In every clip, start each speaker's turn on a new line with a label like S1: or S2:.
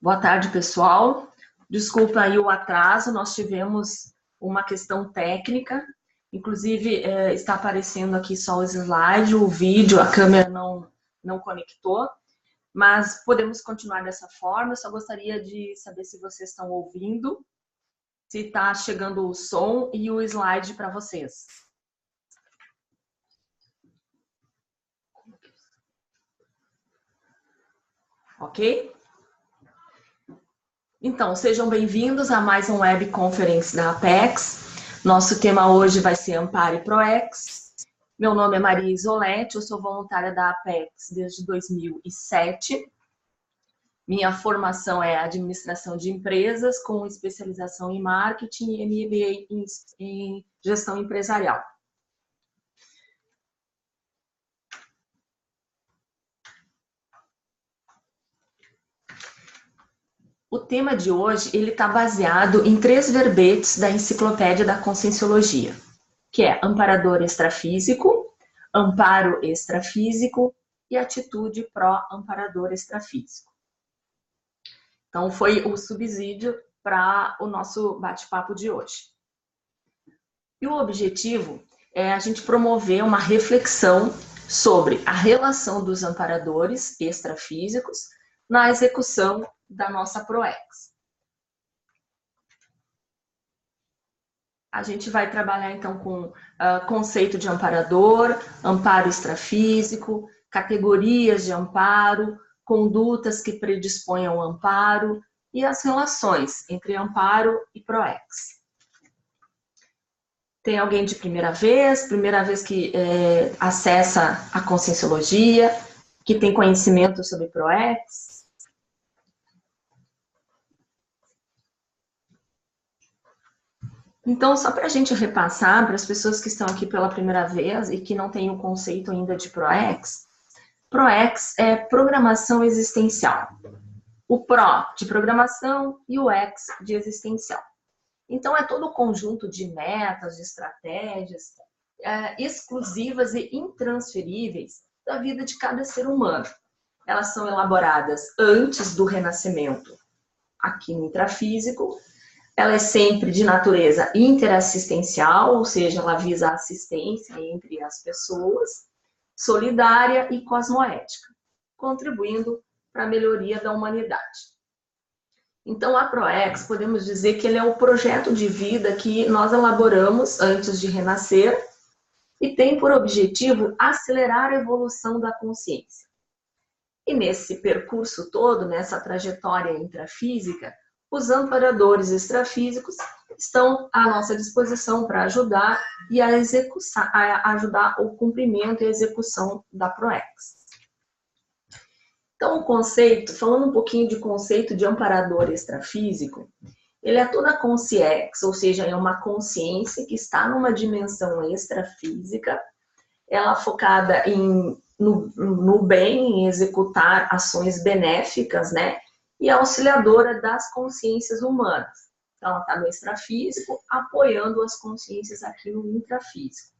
S1: Boa tarde, pessoal. Desculpa aí o atraso, nós tivemos uma questão técnica, inclusive está aparecendo aqui só o slide, o vídeo, a câmera não conectou, mas podemos continuar dessa forma. Eu só gostaria de saber se vocês estão ouvindo, se está chegando o som e o slide para vocês. Ok? Então, sejam bem-vindos a mais um web conference da Apex. Nosso tema hoje vai ser Ampare ProEx. Meu nome é Maria Isolete, eu sou voluntária da Apex desde 2007. Minha formação é administração de empresas, com especialização em marketing e MBA em gestão empresarial. O tema de hoje ele está baseado em 3 verbetes da Enciclopédia da Conscienciologia, que é amparador extrafísico, amparo extrafísico e atitude pró-amparador extrafísico. Então, foi o subsídio para o nosso bate-papo de hoje. E o objetivo é a gente promover uma reflexão sobre a relação dos amparadores extrafísicos na execução da nossa ProEx. A gente vai trabalhar então com conceito de amparador, amparo extrafísico, categorias de amparo, condutas que predispõem ao amparo e as relações entre amparo e ProEx. Tem alguém de primeira vez que acessa a Conscienciologia, que tem conhecimento sobre ProEx? Então, só para a gente repassar, para as pessoas que estão aqui pela primeira vez e que não têm o conceito ainda de ProEx, ProEx é programação existencial. O Pro de programação e o Ex de existencial. Então, é todo o conjunto de metas, de estratégias exclusivas e intransferíveis da vida de cada ser humano. Elas são elaboradas antes do renascimento aqui no intrafísico. Ela é sempre de natureza interassistencial, ou seja, ela visa a assistência entre as pessoas, solidária e cosmoética, contribuindo para a melhoria da humanidade. Então, a ProEx, podemos dizer que ele é o projeto de vida que nós elaboramos antes de renascer e tem por objetivo acelerar a evolução da consciência. E nesse percurso todo, nessa trajetória intrafísica, os amparadores extrafísicos estão à nossa disposição para ajudar e ajudar o cumprimento e a execução da ProEx. Então, o conceito, falando um pouquinho de conceito de amparador extrafísico, ele é toda a consciex, ou seja, é uma consciência que está numa dimensão extrafísica, ela focada no bem, em executar ações benéficas, né? E auxiliadora das consciências humanas. Então, ela está no extrafísico, apoiando as consciências aqui no intrafísico.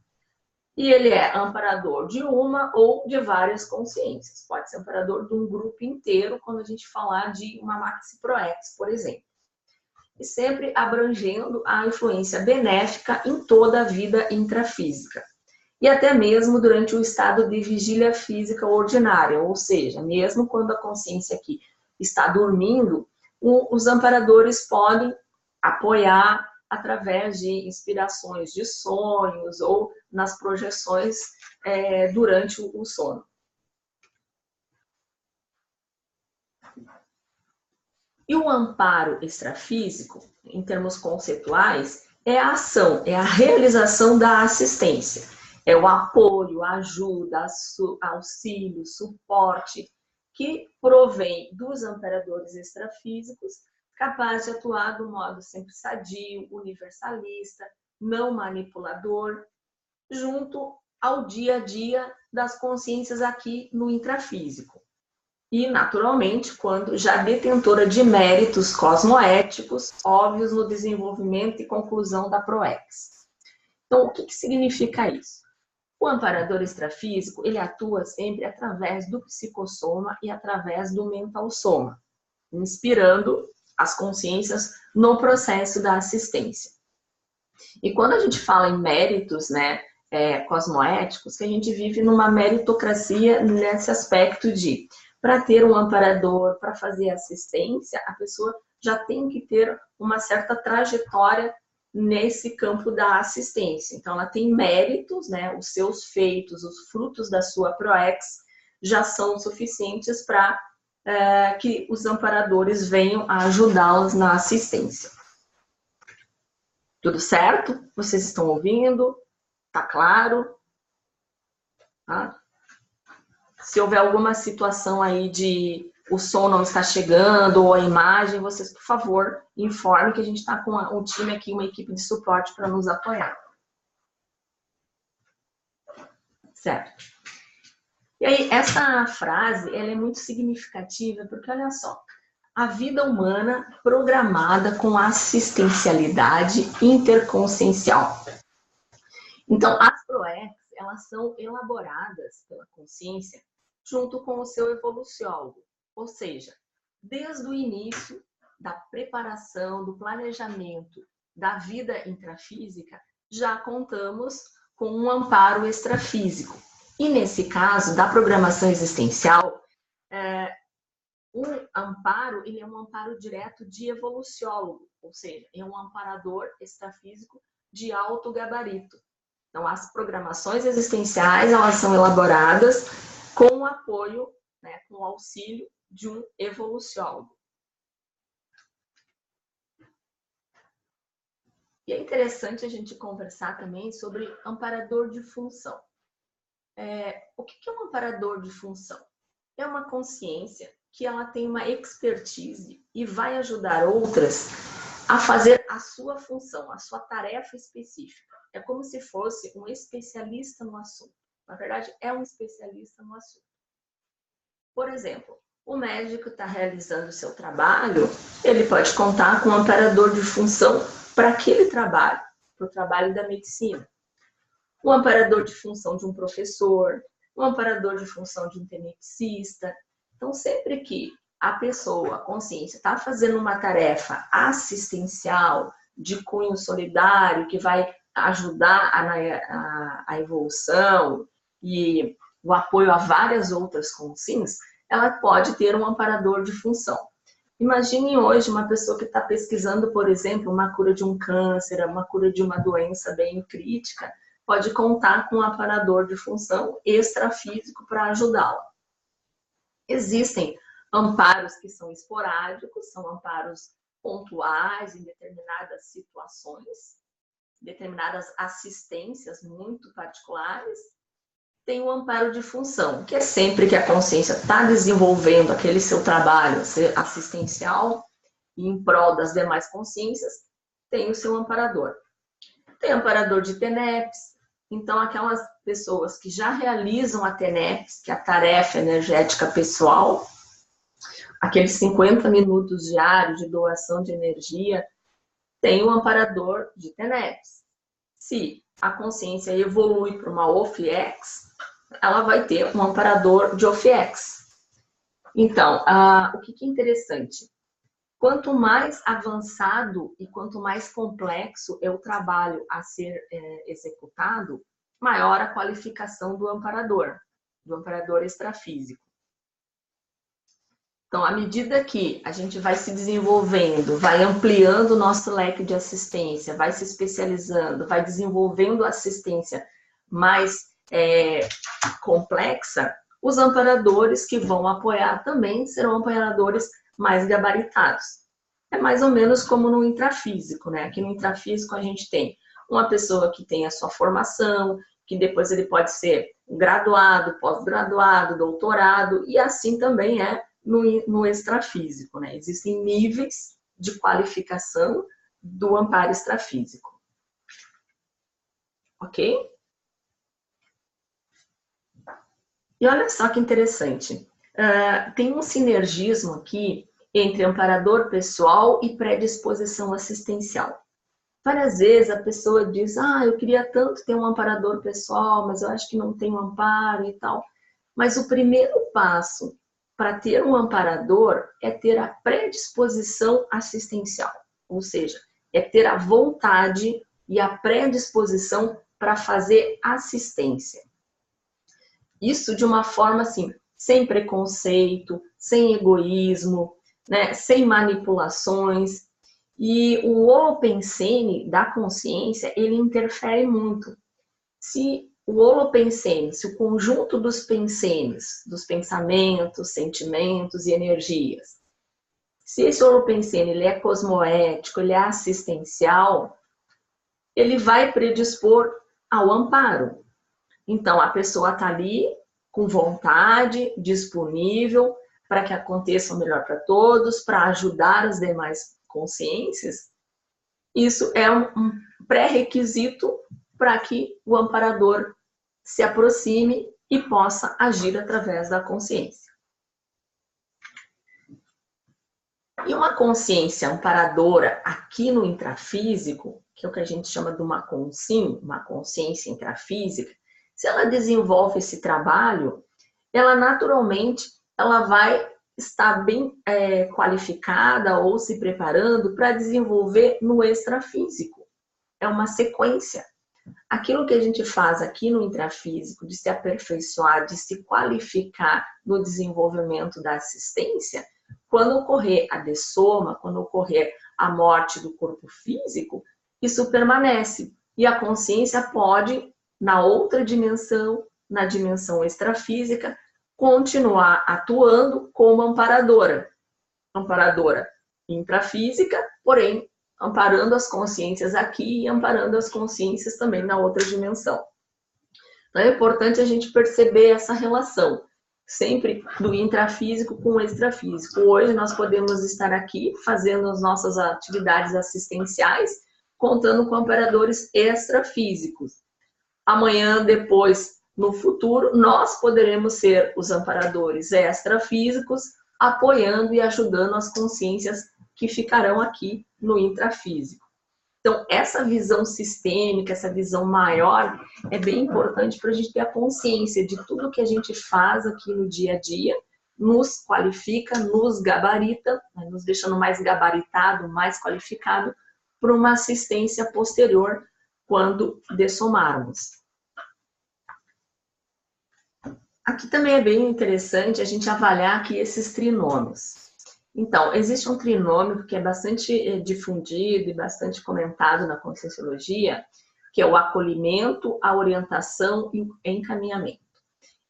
S1: E ele é amparador de uma ou de várias consciências. Pode ser amparador de um grupo inteiro, quando a gente falar de uma Maxi ProEx, por exemplo. E sempre abrangendo a influência benéfica em toda a vida intrafísica. E até mesmo durante o estado de vigília física ordinária, ou seja, mesmo quando a consciência aqui está dormindo, os amparadores podem apoiar através de inspirações de sonhos ou nas projeções durante o sono. E o amparo extrafísico, em termos conceituais, é a ação, é a realização da assistência. É o apoio, a ajuda, auxílio, suporte, que provém dos amparadores extrafísicos, capaz de atuar de um modo sempre sadio, universalista, não manipulador, junto ao dia a dia das consciências aqui no intrafísico. E, naturalmente, quando já detentora de méritos cosmoéticos óbvios no desenvolvimento e conclusão da ProEx. Então, o que significa isso? O amparador extrafísico, ele atua sempre através do psicossoma e através do mental soma. inspirando as consciências no processo da assistência. E quando a gente fala em méritos, né, cosmoéticos, que a gente vive numa meritocracia nesse aspecto de, para ter um amparador, para fazer assistência, a pessoa já tem que ter uma certa trajetória nesse campo da assistência. Então, ela tem méritos, né, os seus feitos, os frutos da sua PROEX já são suficientes para que os amparadores venham a ajudá-las na assistência. Tudo certo? Vocês estão ouvindo? Tá claro? Tá? Se houver alguma situação aí de o som não está chegando ou a imagem, vocês, por favor, informem que a gente está com um time aqui, uma equipe de suporte para nos apoiar. Certo? E aí, essa frase, ela é muito significativa, porque olha só, a vida humana programada com assistencialidade interconsciencial. Então, as PROEX, elas são elaboradas pela consciência junto com o seu evoluciólogo. Ou seja, desde o início da preparação, do planejamento da vida intrafísica, já contamos com um amparo extrafísico. E nesse caso, da programação existencial, o amparo, ele é um amparo direto de evoluciólogo, ou seja, é um amparador extrafísico de alto gabarito. Então, as programações existenciais, elas são elaboradas com o apoio, né, com o auxílio de um evoluciólogo. E é interessante a gente conversar também sobre amparador de função. O que é um amparador de função? É uma consciência que ela tem uma expertise e vai ajudar outras a fazer a sua função, a sua tarefa específica. É como se fosse um especialista no assunto. Na verdade, é um especialista no assunto. Por exemplo, o médico está realizando o seu trabalho, ele pode contar com um amparador de função para aquele trabalho, para o trabalho da medicina. Um amparador de função de um professor, um amparador de função de um tenepsista. Então, sempre que a pessoa, a consciência, está fazendo uma tarefa assistencial, de cunho solidário, que vai ajudar a evolução e o apoio a várias outras consciências, ela pode ter um amparador de função. Imagine hoje uma pessoa que está pesquisando, por exemplo, uma cura de um câncer, uma cura de uma doença bem crítica, pode contar com um amparador de função extrafísico para ajudá-la. Existem amparos que são esporádicos, são amparos pontuais em determinadas situações, determinadas assistências muito particulares. Tem o amparo de função, que é sempre que a consciência está desenvolvendo aquele seu trabalho assistencial e em prol das demais consciências, tem o seu amparador. Tem amparador de TENEPS, então aquelas pessoas que já realizam a TENEPS, que é a tarefa energética pessoal, aqueles 50 minutos diários de doação de energia, tem o amparador de TENEPS. Se a consciência evolui para uma OFIEX, ela vai ter um amparador de OFIEX. Então, o que é interessante? Quanto mais avançado e quanto mais complexo é o trabalho a ser executado, maior a qualificação do amparador extrafísico. Então, à medida que a gente vai se desenvolvendo, vai ampliando o nosso leque de assistência, vai se especializando, vai desenvolvendo assistência mais complexa, os amparadores que vão apoiar também serão amparadores mais gabaritados. É mais ou menos como no intrafísico, né? Aqui no intrafísico a gente tem uma pessoa que tem a sua formação, que depois ele pode ser graduado, pós-graduado, doutorado, e assim também é no extrafísico, né? Existem níveis de qualificação do amparo extrafísico. Ok? E olha só que interessante. Tem um sinergismo aqui entre amparador pessoal e predisposição assistencial. Várias vezes a pessoa diz, eu queria tanto ter um amparador pessoal, mas eu acho que não tenho amparo e tal. Mas o primeiro passo para ter um amparador é ter a predisposição assistencial, ou seja, é ter a vontade e a predisposição para fazer assistência. Isso de uma forma assim, sem preconceito, sem egoísmo, né, sem manipulações. E o holopensene da consciência, ele interfere muito. Se o holopensene, se o conjunto dos pensenes, dos pensamentos, sentimentos e energias, se esse holopensene ele é cosmoético, ele é assistencial, ele vai predispor ao amparo. Então, a pessoa está ali com vontade, disponível para que aconteça o melhor para todos, para ajudar as demais consciências. Isso é um pré-requisito para que o amparador se aproxime e possa agir através da consciência. E uma consciência amparadora aqui no intrafísico, que é o que a gente chama de uma consim, uma consciência intrafísica, se ela desenvolve esse trabalho, ela naturalmente ela vai estar bem qualificada ou se preparando para desenvolver no extrafísico. É uma sequência. Aquilo que a gente faz aqui no intrafísico, de se aperfeiçoar, de se qualificar no desenvolvimento da assistência, quando ocorrer a dessoma, quando ocorrer a morte do corpo físico, isso permanece. E a consciência pode, na outra dimensão, na dimensão extrafísica, continuar atuando como amparadora. Amparadora intrafísica, porém, amparando as consciências aqui e amparando as consciências também na outra dimensão. Então, é importante a gente perceber essa relação, sempre do intrafísico com o extrafísico. Hoje nós podemos estar aqui fazendo as nossas atividades assistenciais, contando com amparadores extrafísicos. Amanhã, depois, no futuro, nós poderemos ser os amparadores extrafísicos, apoiando e ajudando as consciências que ficarão aqui no intrafísico. Então, essa visão sistêmica, essa visão maior, é bem importante para a gente ter a consciência de tudo que a gente faz aqui no dia a dia, nos qualifica, nos gabarita, né, nos deixando mais gabaritado, mais qualificado, para uma assistência posterior quando dessomarmos. Aqui também é bem interessante a gente avaliar aqui esses trinômios. Então, existe um trinômio que é bastante difundido e bastante comentado na Conscienciologia, que é o acolhimento, a orientação e o encaminhamento.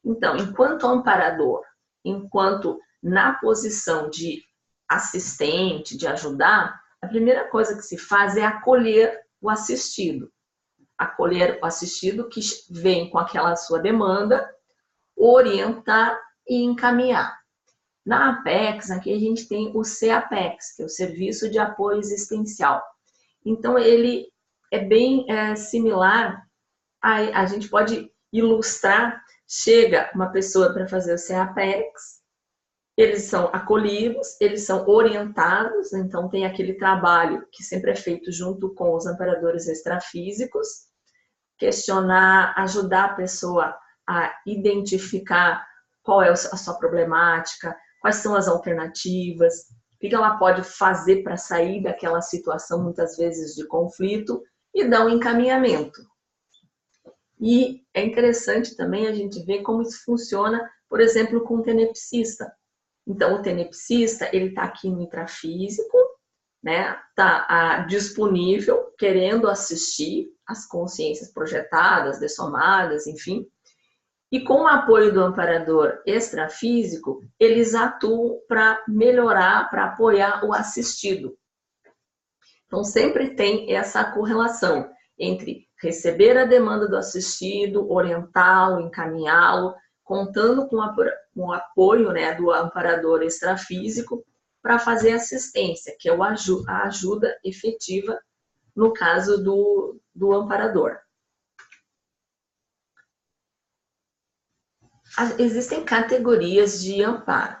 S1: Então, enquanto amparador, enquanto na posição de assistente, de ajudar, a primeira coisa que se faz é acolher o assistido. Acolher o assistido que vem com aquela sua demanda, orientar e encaminhar. Na Apex, aqui a gente tem o CAPEX, que é o Serviço de Apoio Existencial. Então, ele é bem similar, a gente pode ilustrar, chega uma pessoa para fazer o CAPEX, eles são acolhidos, eles são orientados, então tem aquele trabalho que sempre é feito junto com os amparadores extrafísicos, questionar, ajudar a pessoa a identificar qual é a sua problemática, quais são as alternativas, o que ela pode fazer para sair daquela situação, muitas vezes, de conflito, e dar um encaminhamento. E é interessante também a gente ver como isso funciona, por exemplo, com o tenepsista. Então, o tenepsista, ele está aqui no intrafísico, né? Está disponível, querendo assistir as consciências projetadas, dessomadas, enfim. E com o apoio do amparador extrafísico, eles atuam para melhorar, para apoiar o assistido. Então, sempre tem essa correlação entre receber a demanda do assistido, orientá-lo, encaminhá-lo, contando com o apoio, né, do amparador extrafísico para fazer assistência, que é a ajuda efetiva no caso do amparador. Existem categorias de amparo.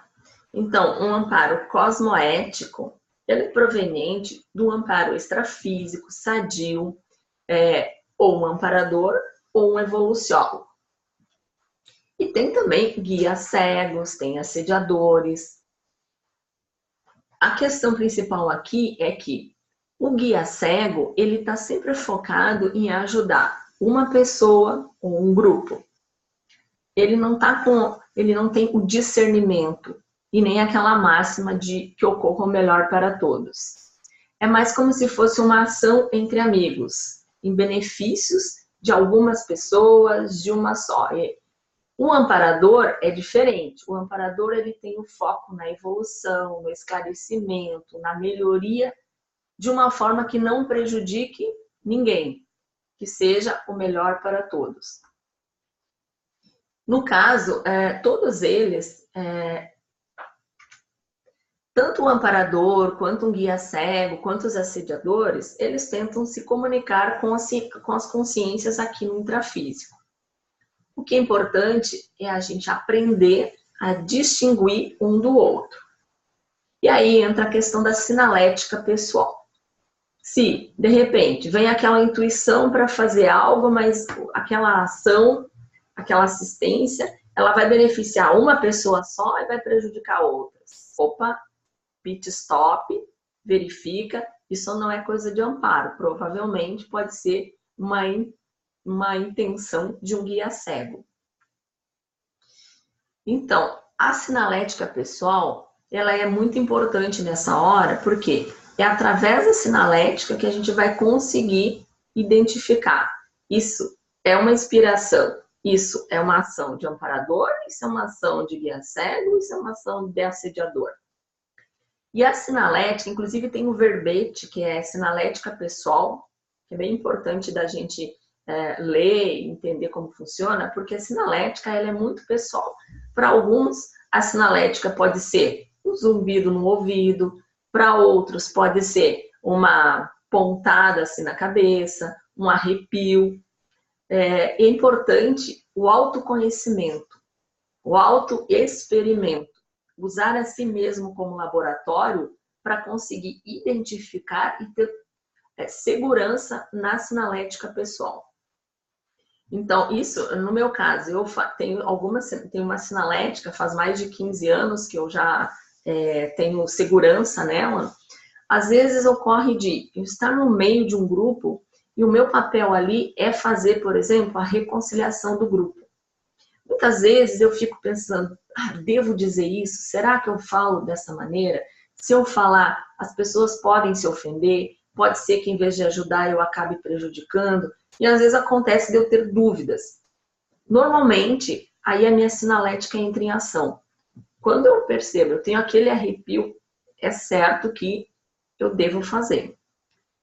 S1: Então, um amparo cosmoético, ele é proveniente do amparo extrafísico, sadio, ou um amparador, ou um evoluciólogo. E tem também guias cegos, tem assediadores. A questão principal aqui é que o guia cego, ele está sempre focado em ajudar uma pessoa ou um grupo. Ele não tem o discernimento e nem aquela máxima de que ocorra o melhor para todos. É mais como se fosse uma ação entre amigos, em benefícios de algumas pessoas, de uma só. O amparador é diferente. O amparador, ele tem o foco na evolução, no esclarecimento, na melhoria, de uma forma que não prejudique ninguém, que seja o melhor para todos. No caso, todos eles, tanto o amparador, quanto um guia cego, quanto os assediadores, eles tentam se comunicar com as consciências aqui no intrafísico. O que é importante é a gente aprender a distinguir um do outro. E aí entra a questão da sinalética pessoal. Se, de repente, vem aquela intuição para fazer algo, mas aquela ação, aquela assistência, ela vai beneficiar uma pessoa só e vai prejudicar outras. Opa, pit stop, verifica, isso não é coisa de amparo, provavelmente pode ser uma intenção de um guia cego. Então, a sinalética pessoal, ela é muito importante nessa hora, porque é através da sinalética que a gente vai conseguir identificar. Isso é uma inspiração, isso é uma ação de amparador, isso é uma ação de guia cego, isso é uma ação de assediador. E a sinalética, inclusive tem um verbete que é sinalética pessoal, que é bem importante da gente ler e entender como funciona, porque a sinalética ela é muito pessoal. Para alguns, a sinalética pode ser um zumbido no ouvido, para outros pode ser uma pontada assim na cabeça, um arrepio. É importante o autoconhecimento, o autoexperimento, usar a si mesmo como laboratório para conseguir identificar e ter segurança na sinalética pessoal. Então, isso, no meu caso, eu tenho uma sinalética, faz mais de 15 anos que eu já tenho segurança nela. Às vezes ocorre de eu estar no meio de um grupo e o meu papel ali é fazer, por exemplo, a reconciliação do grupo. Muitas vezes eu fico pensando, devo dizer isso? Será que eu falo dessa maneira? Se eu falar, as pessoas podem se ofender, pode ser que em vez de ajudar eu acabe prejudicando, e às vezes acontece de eu ter dúvidas. Normalmente, aí a minha sinalética entra em ação. Quando eu percebo, eu tenho aquele arrepio, é certo que eu devo fazer.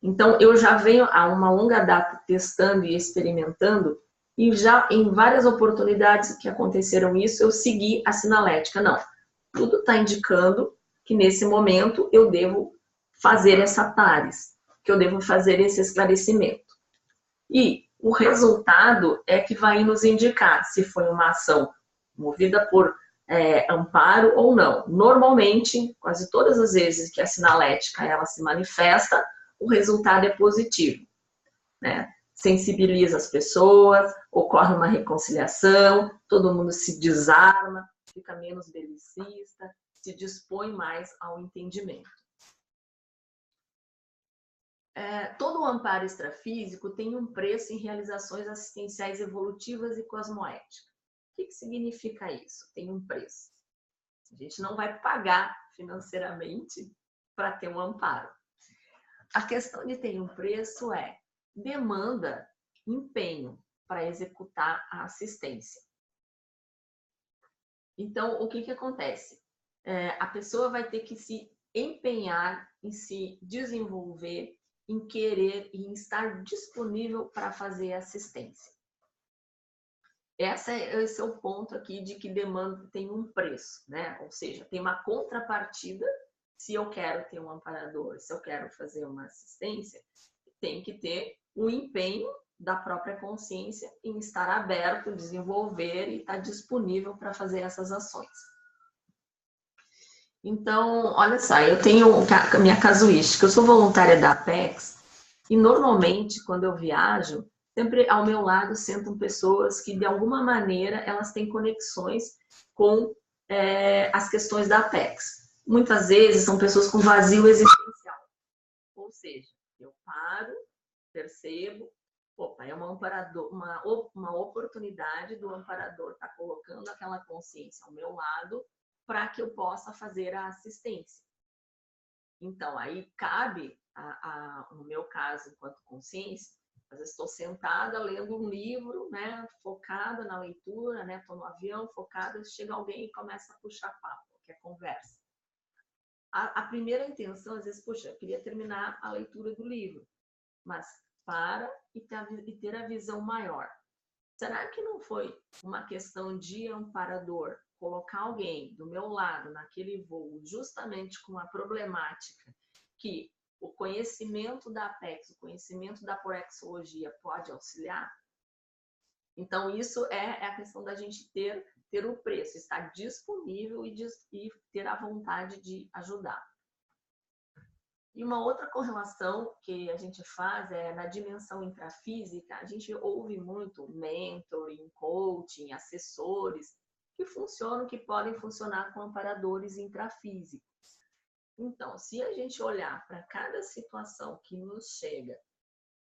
S1: Então, eu já venho há uma longa data testando e experimentando, e já em várias oportunidades que aconteceram isso, eu segui a sinalética. Não, tudo está indicando que nesse momento eu devo fazer essa TARES, que eu devo fazer esse esclarecimento. E o resultado é que vai nos indicar se foi uma ação movida por amparo ou não. Normalmente, quase todas as vezes que a sinalética ela se manifesta, o resultado é positivo, né? Sensibiliza as pessoas, ocorre uma reconciliação, todo mundo se desarma, fica menos belicista, se dispõe mais ao entendimento. Todo o amparo extrafísico tem um preço em realizações assistenciais evolutivas e cosmoéticas. O que significa isso? Tem um preço. A gente não vai pagar financeiramente para ter um amparo. A questão de ter um preço demanda empenho para executar a assistência. Então, o que acontece? A pessoa vai ter que se empenhar em se desenvolver, em querer e em estar disponível para fazer assistência. Esse é o ponto aqui de que demanda tem um preço, né? Ou seja, tem uma contrapartida. Se eu quero ter um amparador, se eu quero fazer uma assistência, tem que ter o empenho da própria consciência em estar aberto, desenvolver e estar disponível para fazer essas ações. Então, olha só, eu tenho a minha casuística, eu sou voluntária da Apex e normalmente quando eu viajo, sempre ao meu lado sentam pessoas que, de alguma maneira, elas têm conexões com as questões da Apex. Muitas vezes são pessoas com vazio existencial. Ou seja, eu paro, percebo, opa, é uma oportunidade do amparador estar colocando aquela consciência ao meu lado para que eu possa fazer a assistência. Então, aí cabe, no meu caso, enquanto consciência, às vezes estou sentada lendo um livro, né, focada na leitura, né, estou no avião focada, chega alguém e começa a puxar papo, que é conversa. A primeira intenção, às vezes, puxa, eu queria terminar a leitura do livro, mas para e ter a visão maior. Será que não foi uma questão de amparador colocar alguém do meu lado naquele voo justamente com a problemática que o conhecimento da Apex, o conhecimento da porexologia pode auxiliar? Então, isso é a questão da gente ter o preço, estar disponível e ter a vontade de ajudar. E uma outra correlação que a gente faz é na dimensão intrafísica. A gente ouve muito mentoring, coaching, assessores que podem funcionar com amparadores intrafísicos. Então, se a gente olhar para cada situação que nos chega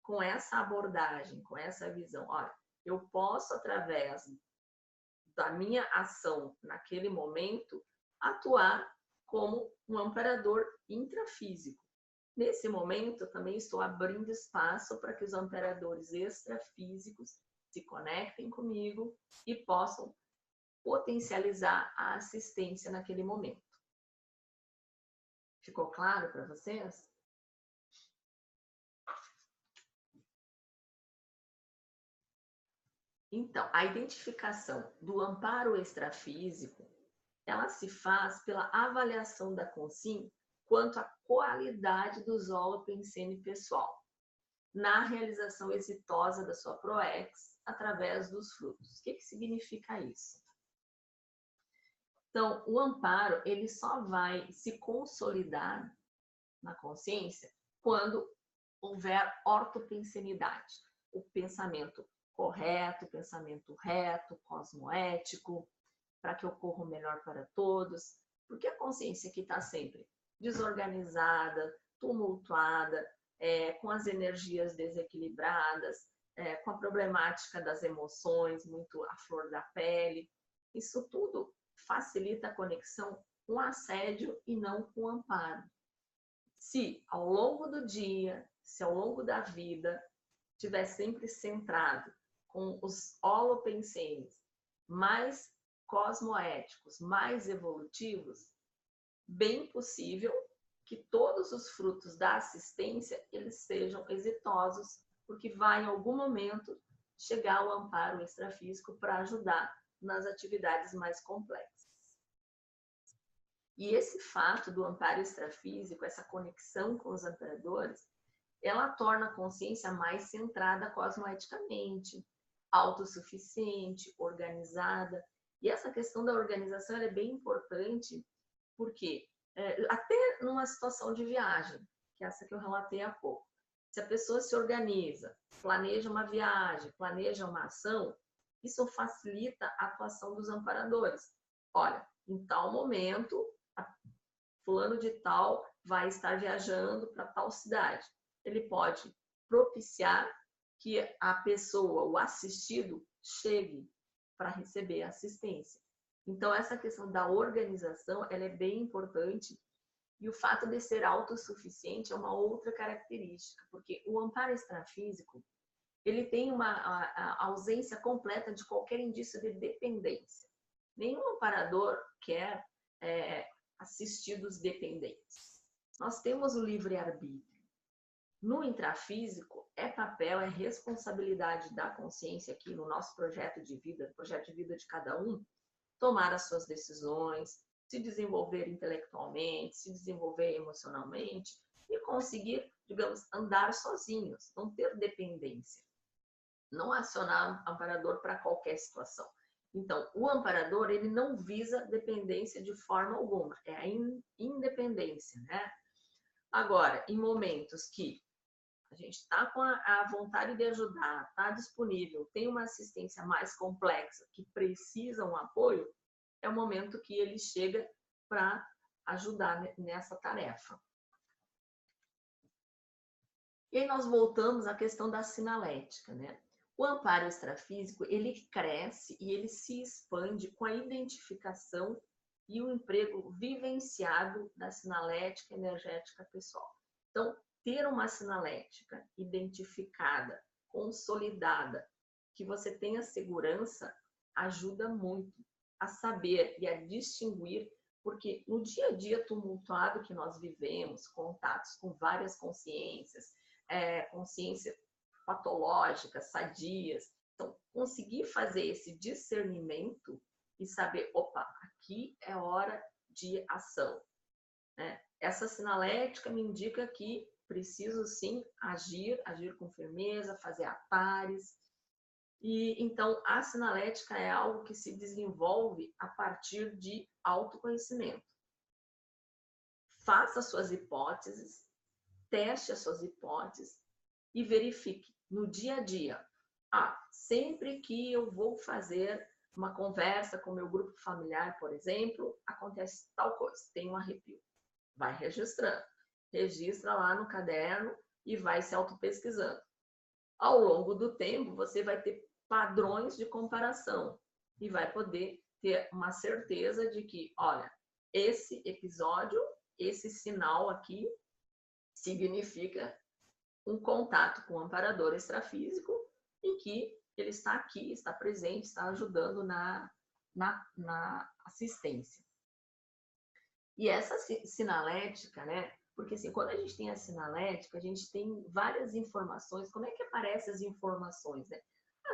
S1: com essa abordagem, com essa visão, olha, eu posso, através da minha ação naquele momento, atuar como um amparador intrafísico. Nesse momento, eu também estou abrindo espaço para que os amparadores extrafísicos se conectem comigo e possam potencializar a assistência naquele momento. Ficou claro para vocês? Então, a identificação do amparo extrafísico, ela se faz pela avaliação da consciência quanto à qualidade do Zolopensene pessoal, na realização exitosa da sua ProEx através dos frutos. O que significa isso? Então, o amparo, ele só vai se consolidar na consciência quando houver ortopensenidade, o pensamento correto, o pensamento reto, cosmoético, para que ocorra o melhor para todos, porque a consciência que está sempre desorganizada, tumultuada, com as energias desequilibradas, com a problemática das emoções muito à flor da pele, isso tudo facilita a conexão com o assédio e não com o amparo. Se ao longo do dia, se ao longo da vida, estiver sempre centrado com os holopensenes mais cosmoéticos, mais evolutivos, bem possível que todos os frutos da assistência eles sejam exitosos, porque vai em algum momento chegar ao amparo extrafísico para ajudar nas atividades mais complexas. E esse fato do amparo extrafísico, essa conexão com os amparadores, ela torna a consciência mais centrada cosmoeticamente, autossuficiente, organizada. E essa questão da organização é bem importante, porque até numa situação de viagem, que é essa que eu relatei há pouco, se a pessoa se organiza, planeja uma viagem, planeja uma ação, isso facilita a atuação dos amparadores. Olha, em tal momento, fulano de tal vai estar viajando para tal cidade. Ele pode propiciar que a pessoa, o assistido, chegue para receber assistência. Então, essa questão da organização, ela é bem importante, e o fato de ser autossuficiente é uma outra característica, porque o amparo extrafísico, ele tem a ausência completa de qualquer indício de dependência. Nenhum amparador quer assistidos dependentes. Nós temos o livre-arbítrio. No intrafísico, é papel, é responsabilidade da consciência aqui no nosso projeto de vida de cada um, tomar as suas decisões, se desenvolver intelectualmente, se desenvolver emocionalmente e conseguir, digamos, andar sozinhos, não ter dependência. Não acionar o amparador para qualquer situação. Então, o amparador, ele não visa dependência de forma alguma, é a independência, né? Agora, em momentos que a gente está com a vontade de ajudar, está disponível, tem uma assistência mais complexa que precisa um apoio, é o momento que ele chega para ajudar nessa tarefa. E aí nós voltamos à questão da sinalética, né? O amparo extrafísico, ele cresce e ele se expande com a identificação e o emprego vivenciado da sinalética energética pessoal. Então, ter uma sinalética identificada, consolidada, que você tenha segurança, ajuda muito a saber e a distinguir, porque no dia a dia tumultuado que nós vivemos, contatos com várias consciências, consciência patológicas, sadias, então conseguir fazer esse discernimento e saber, opa, aqui é hora de ação, né? Essa sinalética me indica que preciso sim agir com firmeza, fazer atares. E então a sinalética é algo que se desenvolve a partir de autoconhecimento. Faça suas hipóteses, teste as suas hipóteses e verifique no dia a dia. Sempre que eu vou fazer uma conversa com meu grupo familiar, por exemplo, acontece tal coisa, tem um arrepio. Vai registrando. Registra lá no caderno e vai se autopesquisando. Ao longo do tempo, você vai ter padrões de comparação e vai poder ter uma certeza de que, olha, esse episódio, esse sinal aqui, significa um contato com o amparador extrafísico em que ele está aqui, está presente, está ajudando na assistência. E essa sinalética, né? Porque assim, quando a gente tem a sinalética, a gente tem várias informações. Como é que aparecem as informações, né?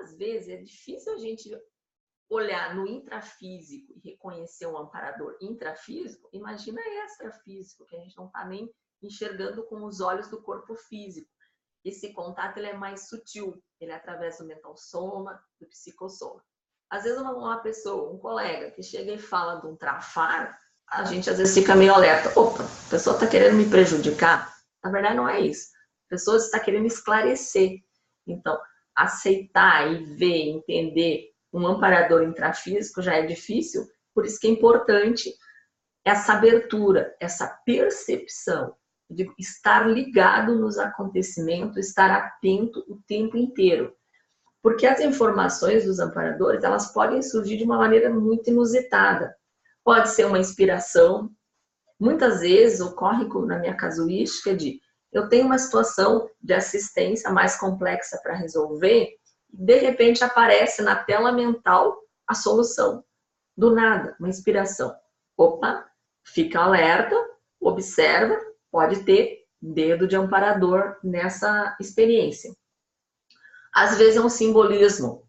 S1: Às vezes é difícil a gente olhar no intrafísico e reconhecer um amparador intrafísico. Imagina extrafísico, que a gente não está nem enxergando com os olhos do corpo físico. Esse contato ele é mais sutil, ele é através do mental soma, do psicossoma. Às vezes uma pessoa, um colega que chega e fala de um trafar, a gente às vezes fica meio alerta. Opa, a pessoa está querendo me prejudicar? Na verdade não é isso. A pessoa está querendo esclarecer. Então, aceitar e ver, entender um amparador intrafísico já é difícil, por isso que é importante essa abertura, essa percepção de estar ligado nos acontecimentos, estar atento o tempo inteiro. Porque as informações dos amparadores, elas podem surgir de uma maneira muito inusitada. Pode ser uma inspiração. Muitas vezes ocorre na minha casuística de eu tenho uma situação de assistência mais complexa para resolver e de repente aparece na tela mental a solução. Do nada, uma inspiração. Opa, fica alerta, observa, pode ter dedo de amparador nessa experiência. Às vezes é um simbolismo.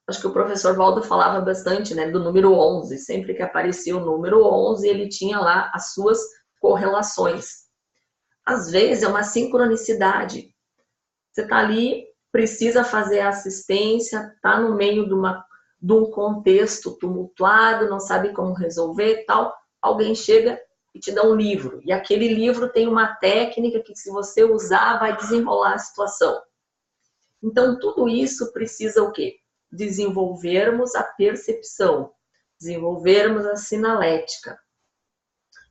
S1: Acho que o professor Valdo falava bastante, né, do número 11. Sempre que aparecia o número 11, ele tinha lá as suas correlações. Às vezes é uma sincronicidade. Você está ali, precisa fazer a assistência, está no meio de um contexto tumultuado, não sabe como resolver, tal. Alguém chega e te dá um livro. E aquele livro tem uma técnica que, se você usar, vai desenrolar a situação. Então, tudo isso precisa o quê? Desenvolvermos a percepção, desenvolvermos a sinalética,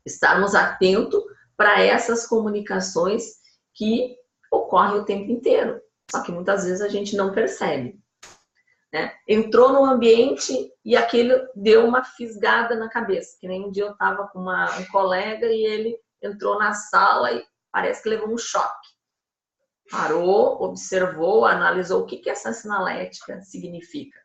S1: estarmos atentos para essas comunicações que ocorrem o tempo inteiro, só que muitas vezes a gente não percebe, né? Entrou no ambiente e aquilo deu uma fisgada na cabeça, que nem um dia eu estava com um colega e ele entrou na sala e parece que levou um choque. Parou, observou, analisou o que essa sinalética significa.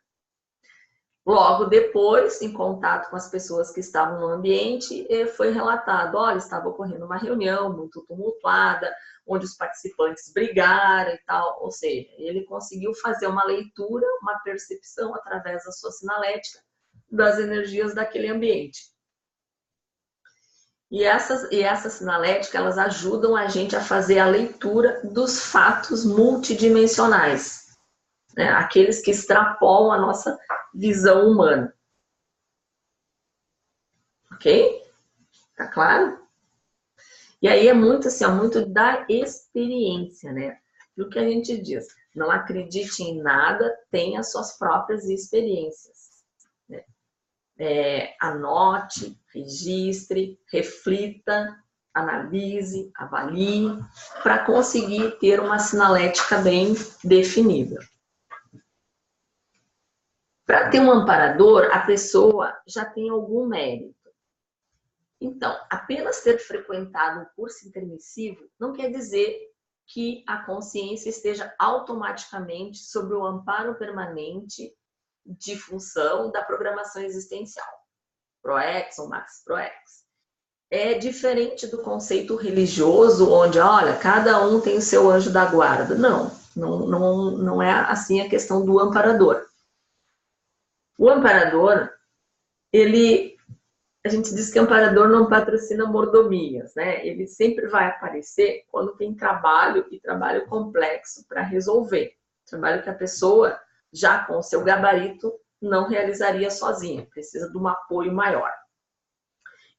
S1: Logo depois, em contato com as pessoas que estavam no ambiente, foi relatado, olha, estava ocorrendo uma reunião muito tumultuada, onde os participantes brigaram e tal. Ou seja, ele conseguiu fazer uma leitura, uma percepção através da sua sinalética das energias daquele ambiente. E essas sinaléticas, elas ajudam a gente a fazer a leitura dos fatos multidimensionais, né? Aqueles que extrapolam a nossa visão humana. Ok? Tá claro? E aí é muito assim, muito da experiência, né? aquilo que a gente diz, não acredite em nada, tenha suas próprias experiências. Né? Anote, registre, reflita, analise, avalie, para conseguir ter uma sinalética bem definida. Para ter um amparador, a pessoa já tem algum mérito. Então, apenas ter frequentado um curso intermissivo não quer dizer que a consciência esteja automaticamente sob o amparo permanente de função da programação existencial, ProEx ou Max ProEx. É diferente do conceito religioso, onde, olha, cada um tem o seu anjo da guarda. Não é assim a questão do amparador. O amparador, a gente diz que amparador não patrocina mordomias, né? Ele sempre vai aparecer quando tem trabalho e trabalho complexo para resolver. Trabalho que a pessoa, já com o seu gabarito, não realizaria sozinha, precisa de um apoio maior.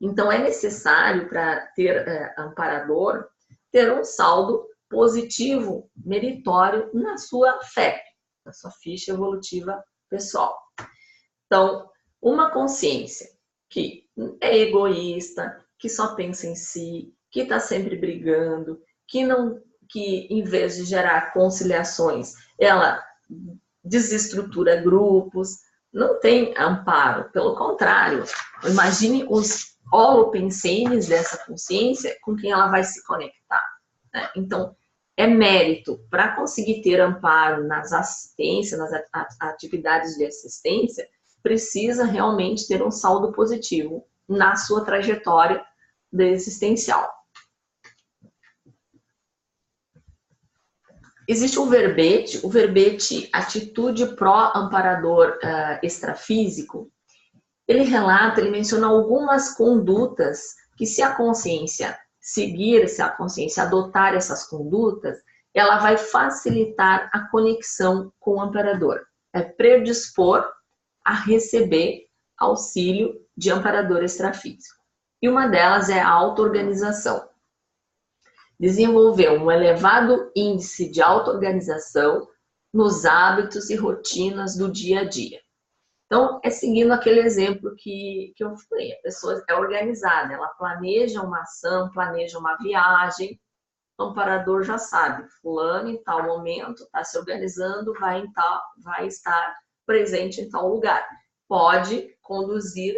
S1: Então, é necessário, para ter amparador, ter um saldo positivo, meritório, na sua FEP, na sua ficha evolutiva pessoal. Então, uma consciência que é egoísta, que só pensa em si, que está sempre brigando, que em vez de gerar conciliações, ela desestrutura grupos, não tem amparo. Pelo contrário, imagine os holopensenes dessa consciência com quem ela vai se conectar. Né? Então, é mérito para conseguir ter amparo nas assistências, nas atividades de assistência, precisa realmente ter um saldo positivo na sua trajetória existencial. Existe o verbete atitude pró-amparador extrafísico. Ele relata, ele menciona algumas condutas que, se a consciência seguir, se a consciência adotar essas condutas, ela vai facilitar a conexão com o amparador. É predispor a receber auxílio de amparador extrafísico. E uma delas é a auto-organização. Desenvolver um elevado índice de auto-organização nos hábitos e rotinas do dia a dia. Então, é seguindo aquele exemplo que eu falei, a pessoa é organizada, ela planeja uma ação, planeja uma viagem, o amparador já sabe, fulano em tal momento está se organizando, vai estar presente em tal lugar. Pode conduzir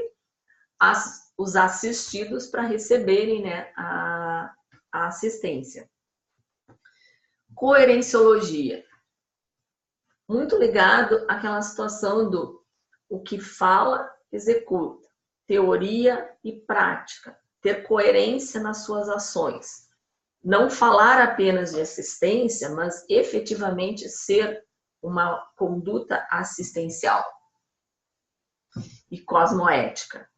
S1: os assistidos para receberem, né, a assistência. Coerenciologia. Muito ligado àquela situação do o que fala, executa. Teoria e prática. Ter coerência nas suas ações. Não falar apenas de assistência, mas efetivamente ser uma conduta assistencial. E cosmoética.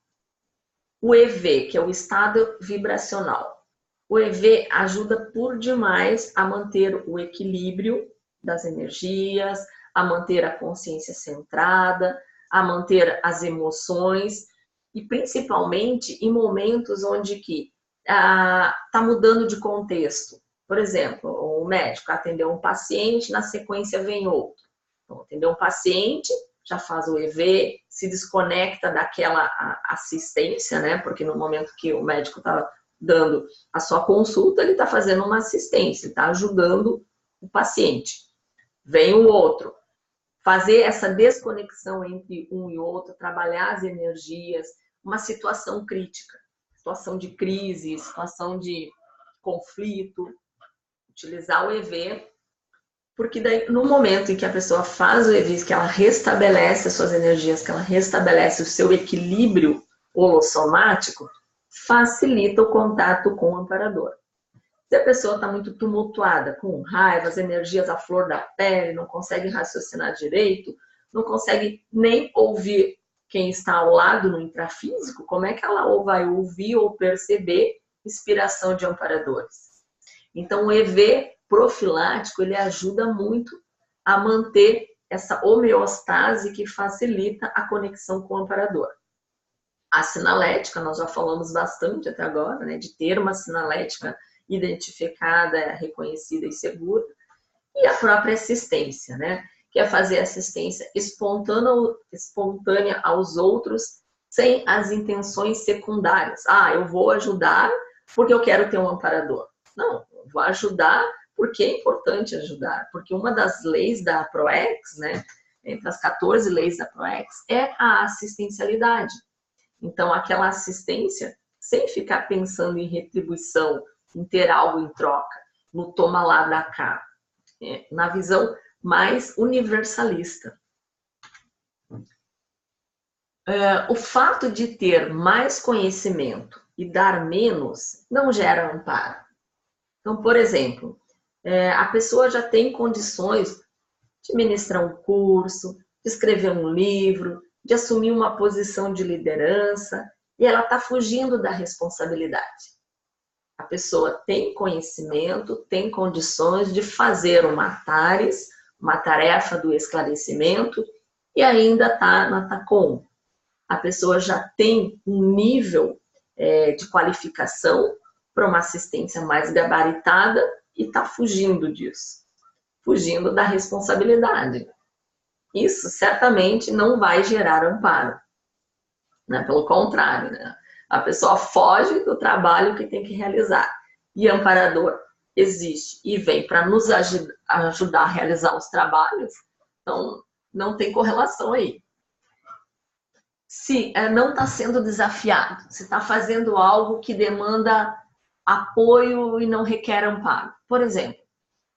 S1: O EV, que é o estado vibracional. O EV ajuda por demais a manter o equilíbrio das energias, a manter a consciência centrada, a manter as emoções e principalmente em momentos onde que está mudando de contexto. Por exemplo, o médico atendeu um paciente, na sequência vem outro. Então, atendeu um paciente, já faz o EV, se desconecta daquela assistência, né? Porque no momento que o médico está dando a sua consulta, ele está fazendo uma assistência, está ajudando o paciente. Vem o outro. Fazer essa desconexão entre um e outro, trabalhar as energias, uma situação crítica, situação de crise, situação de conflito, utilizar o EV, porque daí, no momento em que a pessoa faz o EV, que ela restabelece as suas energias, que ela restabelece o seu equilíbrio holossomático, facilita o contato com o amparador. Se a pessoa está muito tumultuada, com raiva, as energias à flor da pele, não consegue raciocinar direito, não consegue nem ouvir quem está ao lado no intrafísico, como é que ela vai ouvir ou perceber inspiração de amparadores? Então, o EV profilático, ele ajuda muito a manter essa homeostase que facilita a conexão com o amparador. A sinalética, nós já falamos bastante até agora, né, de ter uma sinalética identificada, reconhecida e segura. E a própria assistência, né? Que é fazer assistência espontânea aos outros, sem as intenções secundárias. Ah, eu vou ajudar porque eu quero ter um amparador. Não, eu vou ajudar porque é importante ajudar. Porque uma das leis da PROEX, né, entre as 14 leis da PROEX, é a assistencialidade. Então, aquela assistência, sem ficar pensando em retribuição, em ter algo em troca, no toma lá, dá cá, na visão mais universalista. O fato de ter mais conhecimento e dar menos não gera amparo. Então, por exemplo, a pessoa já tem condições de ministrar um curso, de escrever um livro, de assumir uma posição de liderança, e ela está fugindo da responsabilidade. A pessoa tem conhecimento, tem condições de fazer uma TARES, uma tarefa do esclarecimento, e ainda está na TACOM. A pessoa já tem um nível de qualificação para uma assistência mais gabaritada e está fugindo disso, fugindo da responsabilidade. Isso certamente não vai gerar amparo, né? Pelo contrário, né? A pessoa foge do trabalho que tem que realizar. E amparador existe e vem para nos ajudar a realizar os trabalhos, então não tem correlação aí. Se não está sendo desafiado, se está fazendo algo que demanda apoio e não requer amparo. Por exemplo,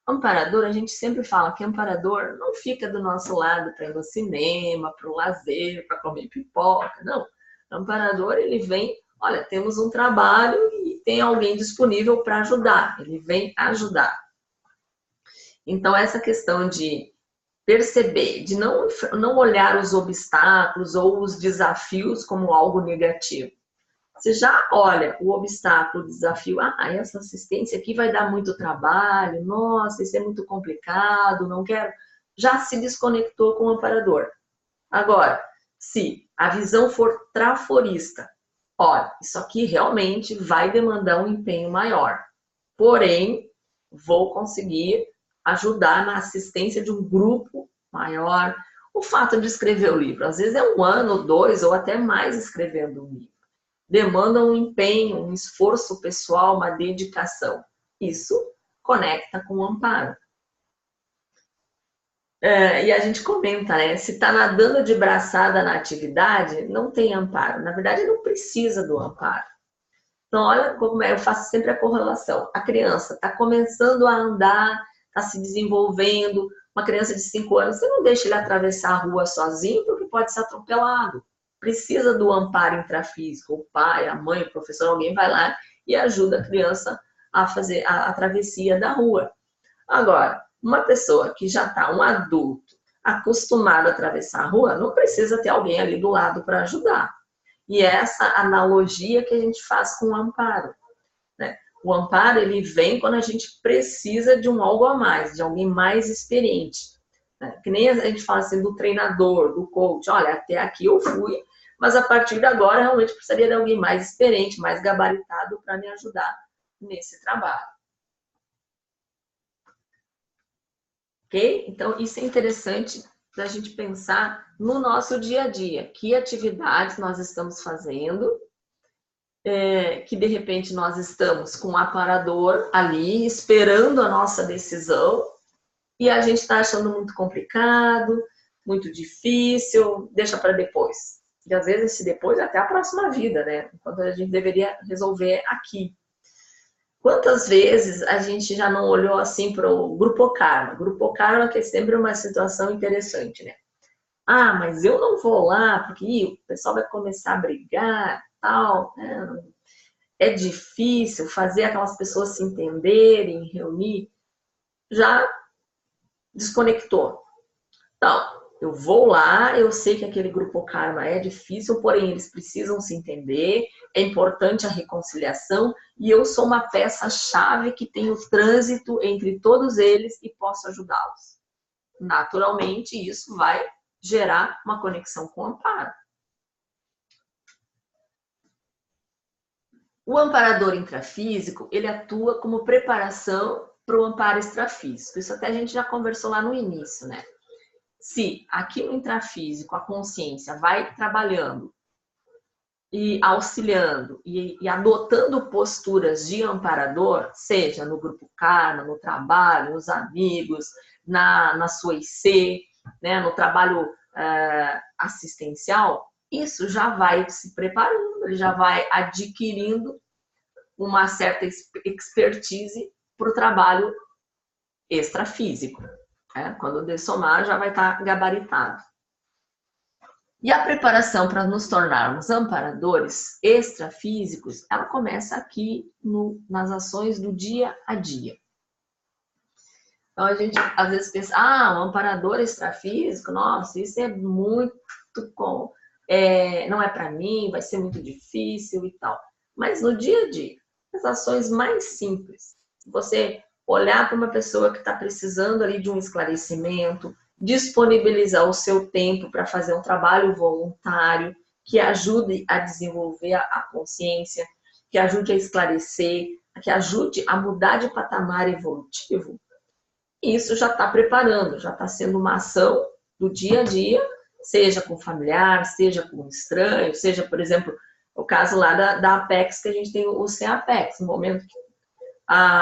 S1: amparador, a gente sempre fala que amparador não fica do nosso lado para ir no cinema, para o lazer, para comer pipoca, não. Amparador, ele vem, olha, temos um trabalho e tem alguém disponível para ajudar, ele vem ajudar. Então, essa questão de perceber, de não olhar os obstáculos ou os desafios como algo negativo. Você já olha o obstáculo, o desafio, essa assistência aqui vai dar muito trabalho, nossa, isso é muito complicado, não quero. Já se desconectou com o amparador. Agora, se a visão for traforista, olha, isso aqui realmente vai demandar um empenho maior. Porém, vou conseguir ajudar na assistência de um grupo maior. O fato de escrever o livro, às vezes é 1 ano, 2 ou até mais escrevendo um livro. Demanda um empenho, um esforço pessoal, uma dedicação. Isso conecta com o amparo. E a gente comenta, né? Se está nadando de braçada na atividade, não tem amparo. Na verdade, não precisa do amparo. Então, olha como eu faço sempre a correlação. A criança está começando a andar, está se desenvolvendo. Uma criança de 5 anos, você não deixa ele atravessar a rua sozinho, porque pode ser atropelado. Precisa do amparo intrafísico. O pai, a mãe, o professor, alguém vai lá e ajuda a criança a fazer a travessia da rua. Agora, uma pessoa que já está, um adulto, acostumado a atravessar a rua, não precisa ter alguém ali do lado para ajudar. E é essa analogia que a gente faz com o amparo, né? O amparo, ele vem quando a gente precisa de um algo a mais, de alguém mais experiente, né? Que nem a gente fala assim do treinador, do coach. Olha, até aqui eu fui, mas a partir de agora realmente precisaria de alguém mais experiente, mais gabaritado para me ajudar nesse trabalho. Ok? Então, isso é interessante da gente pensar no nosso dia a dia. Que atividades nós estamos fazendo, que de repente nós estamos com um aparador ali, esperando a nossa decisão, e a gente está achando muito complicado, muito difícil, deixa para depois. E às vezes esse depois é até a próxima vida, né? Enquanto a gente deveria resolver aqui. Quantas vezes a gente já não olhou assim para o Grupo Karma? Grupo Karma que é sempre uma situação interessante, né? Mas eu não vou lá porque o pessoal vai começar a brigar, tal, né? É difícil fazer aquelas pessoas se entenderem, reunir. Já desconectou. Então, eu vou lá, eu sei que aquele Grupo Karma é difícil, porém eles precisam se entender, é importante a reconciliação e eu sou uma peça-chave que tem o trânsito entre todos eles e posso ajudá-los. Naturalmente, isso vai gerar uma conexão com o amparo. O amparador intrafísico, ele atua como preparação para o amparo extrafísico. Isso até a gente já conversou lá no início, né? Se aqui no intrafísico a consciência vai trabalhando e auxiliando e adotando posturas de amparador, seja no grupo Karma, no trabalho, nos amigos, na sua IC, né, no trabalho assistencial, isso já vai se preparando, ele já vai adquirindo uma certa expertise para o trabalho extrafísico. Quando dessomar, já vai estar gabaritado. E a preparação para nos tornarmos amparadores extrafísicos, ela começa aqui nas ações do dia a dia. Então, a gente às vezes pensa, um amparador extrafísico, nossa, isso é muito bom, não é para mim, vai ser muito difícil e tal. Mas no dia a dia, as ações mais simples, você olhar para uma pessoa que está precisando ali de um esclarecimento, disponibilizar o seu tempo para fazer um trabalho voluntário que ajude a desenvolver a consciência, que ajude a esclarecer, que ajude a mudar de patamar evolutivo, isso já está preparando, já está sendo uma ação do dia a dia, seja com familiar, seja com estranho, seja, por exemplo, o caso lá da Apex, que a gente tem o CAPEX, no momento que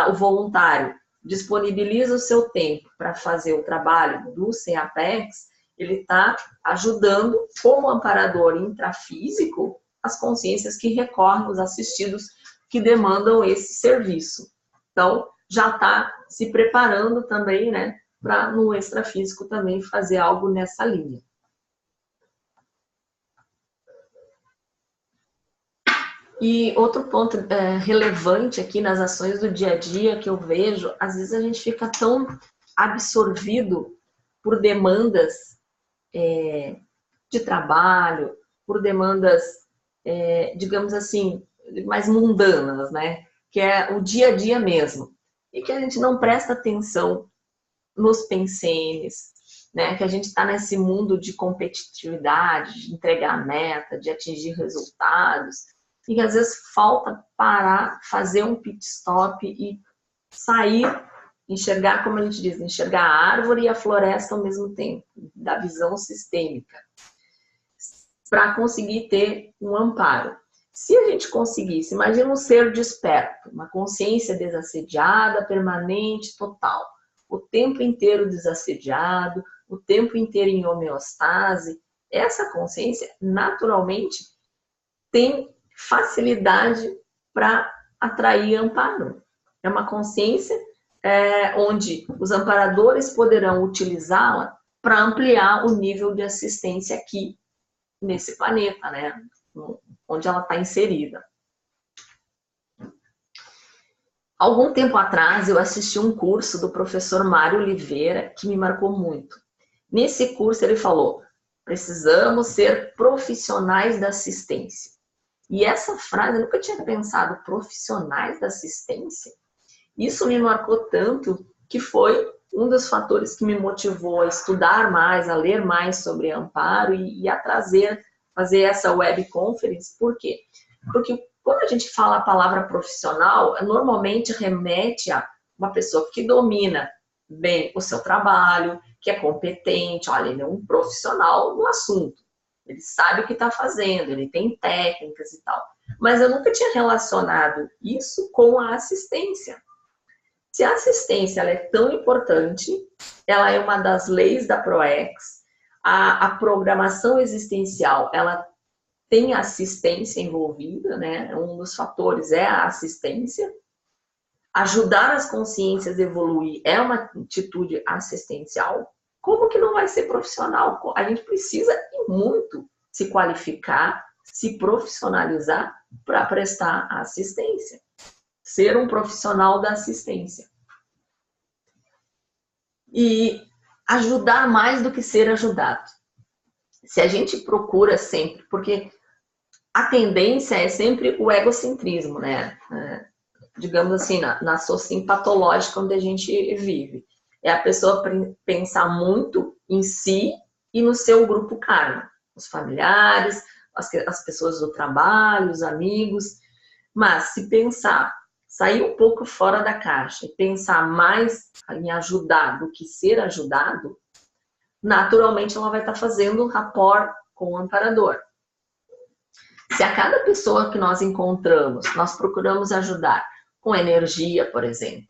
S1: o voluntário disponibiliza o seu tempo para fazer o trabalho do CAPEX, ele está ajudando, como amparador intrafísico, as consciências que recorrem, os assistidos que demandam esse serviço. Então, já está se preparando também, né, para no extrafísico também fazer algo nessa linha. E outro ponto relevante aqui nas ações do dia a dia que eu vejo, às vezes a gente fica tão absorvido por demandas de trabalho, por demandas, digamos assim, mais mundanas, né? Que é o dia a dia mesmo. E que a gente não presta atenção nos pensenes, né? Que a gente está nesse mundo de competitividade, de entregar meta, de atingir resultados, e que às vezes falta parar, fazer um pit stop e sair, enxergar, como a gente diz, enxergar a árvore e a floresta ao mesmo tempo, da visão sistêmica, para conseguir ter um amparo. Se a gente conseguisse, imagina um ser desperto, uma consciência desassediada, permanente, total, o tempo inteiro desassediado, o tempo inteiro em homeostase, essa consciência naturalmente tem facilidade para atrair amparo. É uma consciência onde os amparadores poderão utilizá-la para ampliar o nível de assistência aqui nesse planeta, né? Onde ela está inserida. Algum tempo atrás, eu assisti um curso do professor Mário Oliveira que me marcou muito. Nesse curso, ele falou, precisamos ser profissionais da assistência. E essa frase, eu nunca tinha pensado, profissionais da assistência. Isso me marcou tanto que foi um dos fatores que me motivou a estudar mais, a ler mais sobre amparo e a fazer essa web conference. Por quê? Porque quando a gente fala a palavra profissional, normalmente remete a uma pessoa que domina bem o seu trabalho, que é competente, olha, ele é um profissional no assunto. Ele sabe o que está fazendo, ele tem técnicas e tal. Mas eu nunca tinha relacionado isso com a assistência. Se a assistência ela é tão importante, ela é uma das leis da PROEX, a programação existencial, ela tem assistência envolvida, né? Um dos fatores é a assistência. Ajudar as consciências a evoluir é uma atitude assistencial. Como que não vai ser profissional? A gente precisa muito se qualificar, se profissionalizar para prestar assistência. Ser um profissional da assistência. E ajudar mais do que ser ajudado. Se a gente procura sempre, porque a tendência é sempre o egocentrismo, né? Digamos assim, na sociedade patológica onde a gente vive. É a pessoa pensar muito em si e no seu grupo karma. Os familiares, as pessoas do trabalho, os amigos. Mas se pensar sair um pouco fora da caixa e pensar mais em ajudar do que ser ajudado, naturalmente ela vai estar fazendo rapport com o amparador. Se a cada pessoa que nós encontramos, nós procuramos ajudar com energia, por exemplo,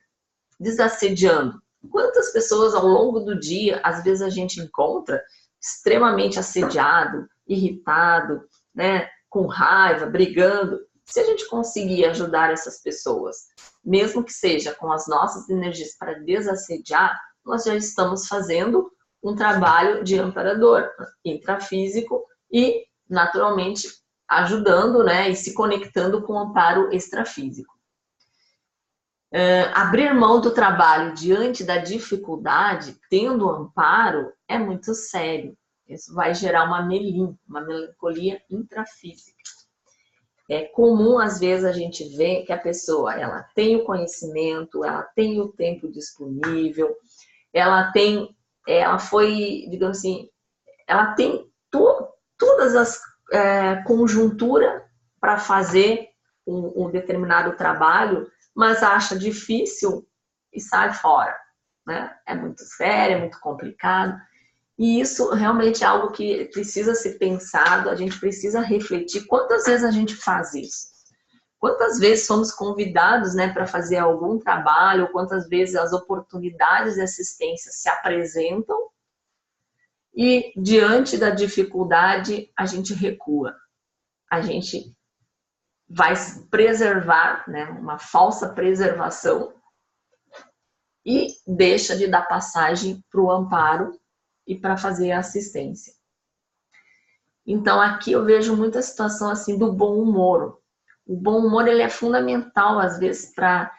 S1: desassediando, quantas pessoas ao longo do dia, às vezes a gente encontra extremamente assediado, irritado, né, com raiva, brigando. Se a gente conseguir ajudar essas pessoas, mesmo que seja com as nossas energias para desassediar, nós já estamos fazendo um trabalho de amparador intrafísico e, naturalmente, ajudando, né, e se conectando com o amparo extrafísico. Abrir mão do trabalho diante da dificuldade, tendo amparo, é muito sério. Isso vai gerar uma melancolia intrafísica. É comum, às vezes, a gente ver que a pessoa ela tem o conhecimento, ela tem o tempo disponível, ela foi, digamos assim, ela tem todas as conjunturas para fazer um determinado trabalho, mas acha difícil e sai fora, né? É muito sério, é muito complicado. E isso realmente é algo que precisa ser pensado, a gente precisa refletir. Quantas vezes a gente faz isso? Quantas vezes somos convidados, né, para fazer algum trabalho, quantas vezes as oportunidades de assistência se apresentam e, diante da dificuldade, a gente recua. A gente vai preservar, né, uma falsa preservação e deixa de dar passagem para o amparo e para fazer a assistência. Então, aqui eu vejo muita situação assim do bom humor. O bom humor ele é fundamental, às vezes, para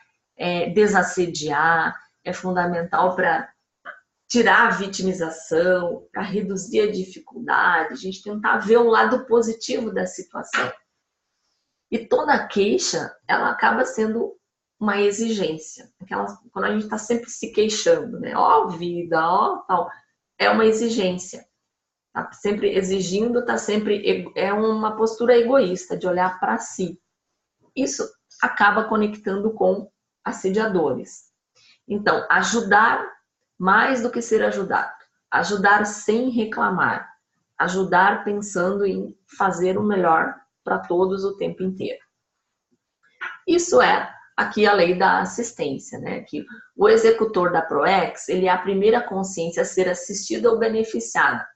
S1: desassediar, é fundamental para tirar a vitimização, para reduzir a dificuldade, a gente tentar ver o lado positivo da situação. E toda queixa, ela acaba sendo uma exigência. Quando a gente está sempre se queixando, né? Ó vida, ó tal, é uma exigência. Tá sempre exigindo, é uma postura egoísta de olhar para si. Isso acaba conectando com assediadores. Então, ajudar mais do que ser ajudado. Ajudar sem reclamar. Ajudar pensando em fazer o melhor para todos o tempo inteiro. Isso é aqui a lei da assistência, né? Que o executor da ProEx, ele é a primeira consciência a ser assistida ou beneficiada.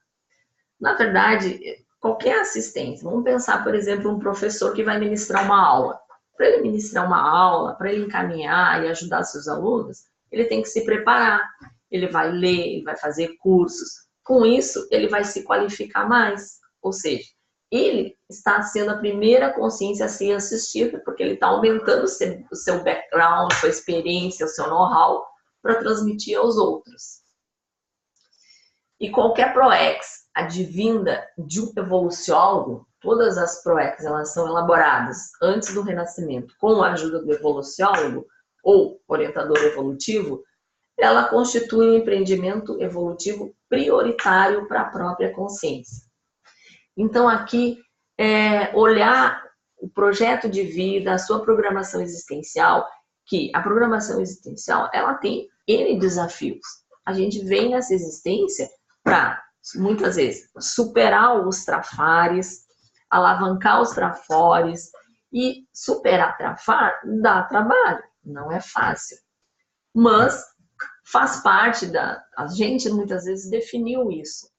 S1: Na verdade, qualquer assistência, vamos pensar, por exemplo, um professor que vai ministrar uma aula. Para ele ministrar uma aula, para ele encaminhar e ajudar seus alunos, ele tem que se preparar. Ele vai ler, ele vai fazer cursos. Com isso, ele vai se qualificar mais. Ou seja, ele está sendo a primeira consciência a ser assistida, porque ele está aumentando o seu background, sua experiência, o seu know-how para transmitir aos outros. E qualquer ProEx advinda de um evoluciólogo, todas as ProEx elas são elaboradas antes do renascimento com a ajuda do evoluciólogo ou orientador evolutivo, ela constitui um empreendimento evolutivo prioritário para a própria consciência. Então, aqui, olhar o projeto de vida, a sua programação existencial, que a programação existencial, ela tem N desafios. A gente vem nessa existência para, muitas vezes, superar os trafares, alavancar os trafores, e superar trafar dá trabalho, não é fácil. Mas faz parte a gente muitas vezes definiu isso.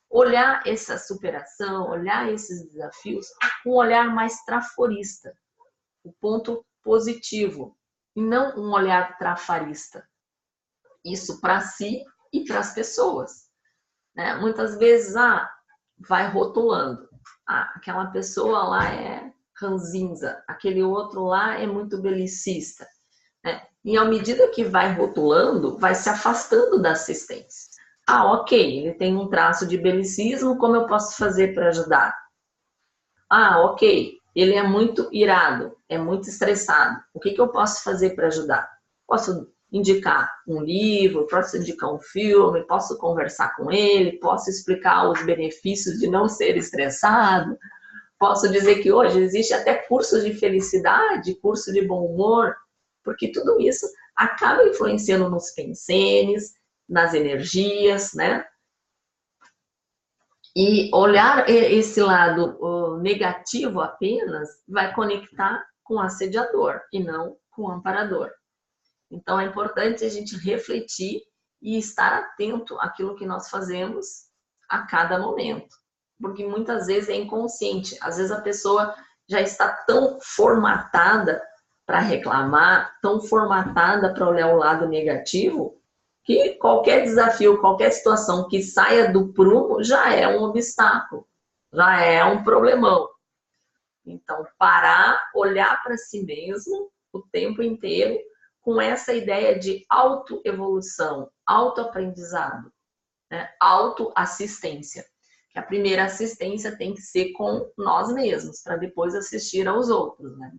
S1: Olhar essa superação, olhar esses desafios com um olhar mais traforista, o ponto positivo, e não um olhar trafarista. Isso para si e para as pessoas. Né? Muitas vezes, vai rotulando. Aquela pessoa lá é ranzinza, aquele outro lá é muito belicista. Né? E à medida que vai rotulando, vai se afastando da assistência. Ok, ele tem um traço de belicismo, como eu posso fazer para ajudar? Ok, ele é muito irado, é muito estressado. O que eu posso fazer para ajudar? Posso indicar um livro, posso indicar um filme, posso conversar com ele, posso explicar os benefícios de não ser estressado, posso dizer que hoje existe até cursos de felicidade, curso de bom humor. porque tudo isso acaba influenciando nos pensenes, nas energias, né? E olhar esse lado negativo apenas vai conectar com o assediador e não com o amparador. Então é importante a gente refletir e estar atento àquilo que nós fazemos a cada momento, porque muitas vezes é inconsciente. Às vezes a pessoa já está tão formatada para reclamar, tão formatada para olhar o lado negativo, que qualquer desafio, qualquer situação que saia do prumo já é um obstáculo, já é um problemão. Então, parar, olhar para si mesmo o tempo inteiro com essa ideia de autoevolução, autoaprendizado, né? Autoassistência. Que a primeira assistência tem que ser com nós mesmos, para depois assistir aos outros, né?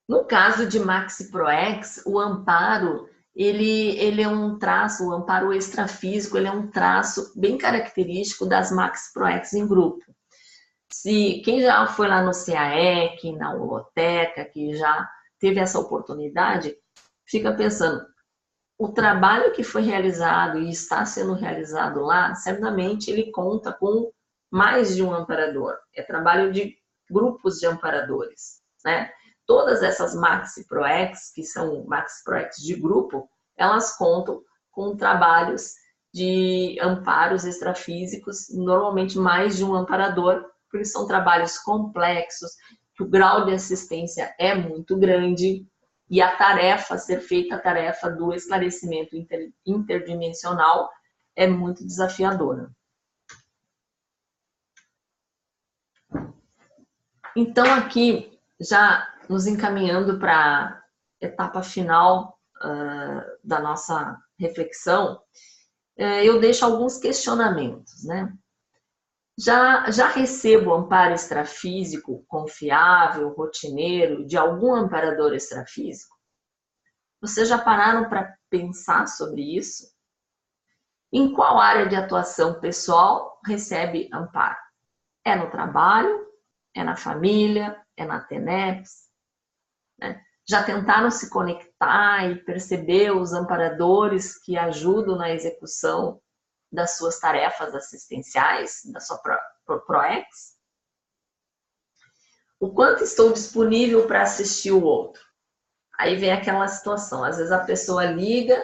S1: No caso de Maxi ProEx, o amparo, ele é um traço, o amparo extrafísico, ele é um traço bem característico das Maxi ProEx em grupo. Se quem já foi lá no CAEC, na Holoteca, que já teve essa oportunidade, fica pensando, o trabalho que foi realizado e está sendo realizado lá, certamente ele conta com mais de um amparador. É trabalho de grupos de amparadores, né? Todas essas Maxi ProEx, que são Maxi ProEx de grupo, elas contam com trabalhos de amparos extrafísicos, normalmente mais de um amparador, porque são trabalhos complexos, que o grau de assistência é muito grande, e a tarefa, ser feita a tarefa do esclarecimento interdimensional é muito desafiadora. Então, aqui, já nos encaminhando para a etapa final da nossa reflexão, eu deixo alguns questionamentos, né? Já recebo amparo extrafísico confiável, rotineiro, de algum amparador extrafísico? Vocês já pararam para pensar sobre isso? Em qual área de atuação pessoal recebe amparo? É no trabalho? É na família? É na TENEPS? Né? Já tentaram se conectar e perceber os amparadores que ajudam na execução das suas tarefas assistenciais, da sua ProEx? O quanto estou disponível para assistir o outro? Aí vem aquela situação, às vezes a pessoa liga,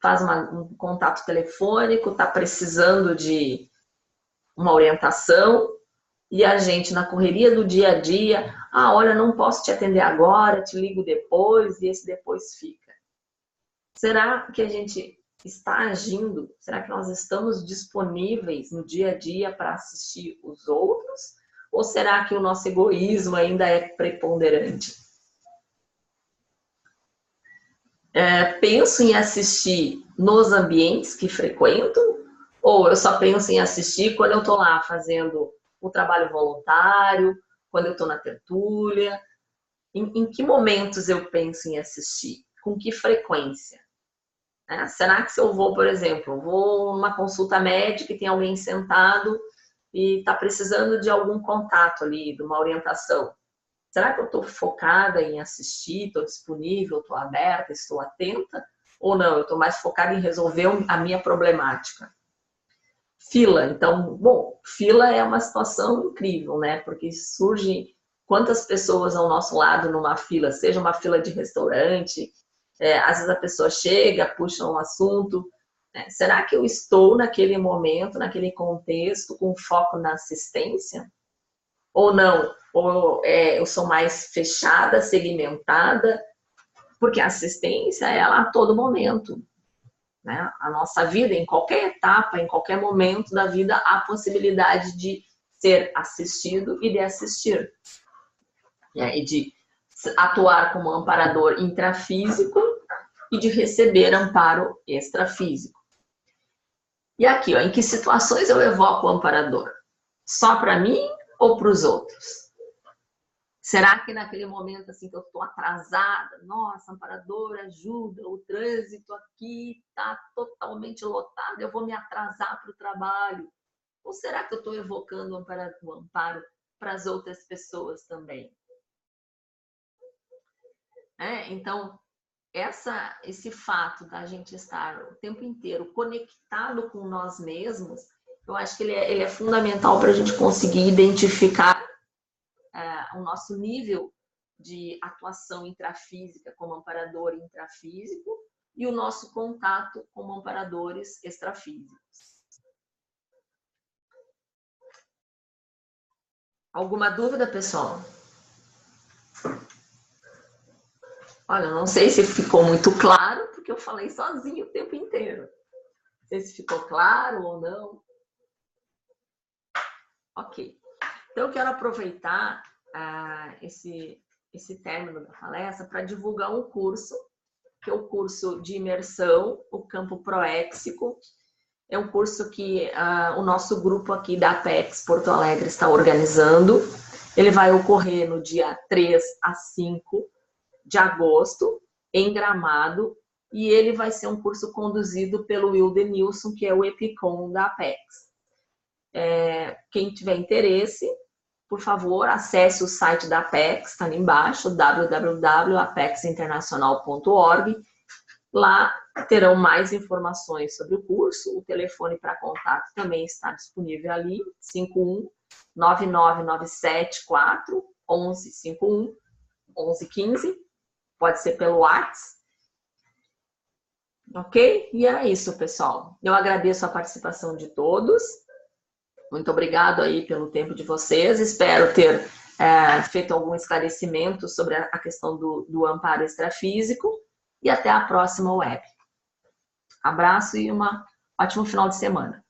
S1: faz um contato telefônico, está precisando de uma orientação, e a gente, na correria do dia a dia, olha, não posso te atender agora, te ligo depois, e esse depois fica. Será que a gente está agindo? Será que nós estamos disponíveis no dia a dia para assistir os outros? Ou será que o nosso egoísmo ainda é preponderante? Penso em assistir nos ambientes que frequento? Ou eu só penso em assistir quando eu estou lá fazendo o trabalho voluntário, quando eu estou na tertúlia? Em que momentos eu penso em assistir? Com que frequência? Será que se eu vou, por exemplo, vou numa consulta médica e tem alguém sentado e está precisando de algum contato ali, de uma orientação? Será que eu estou focada em assistir, estou disponível, estou aberta, estou atenta? Ou não, eu estou mais focada em resolver a minha problemática? Fila, então, bom, fila é uma situação incrível, né? Porque surge quantas pessoas ao nosso lado numa fila, seja uma fila de restaurante, às vezes a pessoa chega, puxa um assunto. Será que eu estou naquele momento, naquele contexto, com foco na assistência? Ou não? Ou eu sou mais fechada, segmentada? Porque a assistência, ela a todo momento. Né? A nossa vida, em qualquer etapa, em qualquer momento da vida, há possibilidade de ser assistido e de assistir. E de atuar como amparador intrafísico e de receber amparo extrafísico. E aqui, em que situações eu evoco o amparador? Só para mim ou para os outros? Será que naquele momento assim que eu estou atrasada, nossa, amparador, ajuda, o trânsito aqui está totalmente lotado, eu vou me atrasar para o trabalho? Ou será que eu estou evocando o amparo para as outras pessoas também? né? Então, esse fato da gente estar o tempo inteiro conectado com nós mesmos, eu acho que ele é fundamental para a gente conseguir identificar o nosso nível de atuação intrafísica como amparador intrafísico e o nosso contato como amparadores extrafísicos. Alguma dúvida, pessoal? Olha, não sei se ficou muito claro, porque eu falei sozinho o tempo inteiro. Não sei se ficou claro ou não. Ok. Então, eu quero aproveitar esse término da palestra para divulgar um curso, que é o curso de imersão, o Campo Proéxico. É um curso que o nosso grupo aqui da Apex Porto Alegre está organizando. Ele vai ocorrer no dia 3 a 5 de agosto, em Gramado, e ele vai ser um curso conduzido pelo Wilder Nilson, que é o EPICOM da Apex. Quem tiver interesse, por favor, acesse o site da Apex, está ali embaixo, www.apexinternacional.org. Lá terão mais informações sobre o curso. O telefone para contato também está disponível ali, 51 99974 1151 1115. Pode ser pelo WhatsApp. Ok? E é isso, pessoal. Eu agradeço a participação de todos. Muito obrigado aí pelo tempo de vocês. Espero ter feito algum esclarecimento sobre a questão do amparo extrafísico. E até a próxima web. Abraço e um ótimo final de semana.